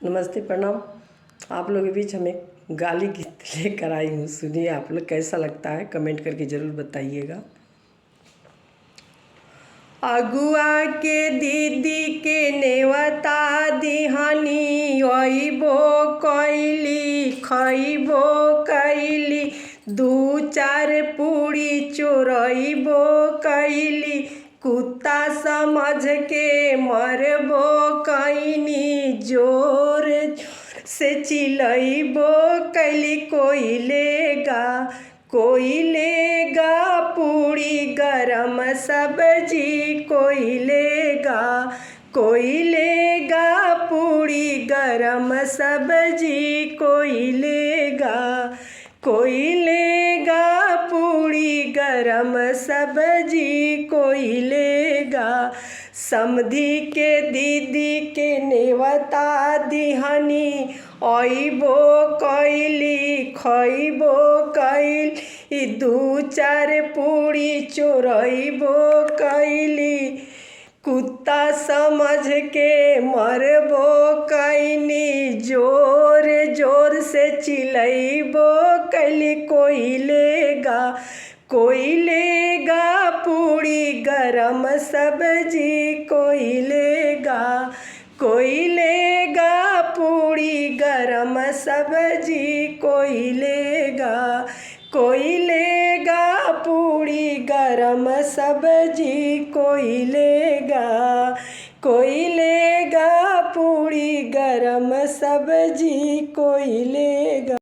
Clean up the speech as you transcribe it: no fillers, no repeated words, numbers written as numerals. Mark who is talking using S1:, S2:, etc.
S1: नमस्ते, प्रणाम। आप लोगों के बीच हम एक गाली गीत लेकर आई हूँ, सुनिए। आप लोग कैसा लगता है कमेंट करके ज़रूर बताइएगा। अगुआ के दीदी के नेवता दिहानी, अइबो कैली खइबो कैली, दू चार पूरी चोरइबो कैली, कुत्ता समझ के मरबो कैनी, जोर से चिल्लइबो कैली, कोई लेगा पूरी गरम सब्जी, कोई लेगा पूरी गरम सब्जी, कोई लेगा पूरी गरम सब्जी, कोई लेगा। समधी के दीदी के नेवता दिहनी, अइबो कैली खइबो कैली, दू चार पूरी चोरइबो कैली, कुत्ता समझ के मरबो कैनी, जोर जोर से चिल्लइबो कैली, कोई लेगा पूरी गरम सब्जी, कोई लेगा पूरी गरम सब्जी, कोई लेगा पूरी गरम सब्जी, कोई लेगा पूरी गरम सब्जी, कोई लेगा।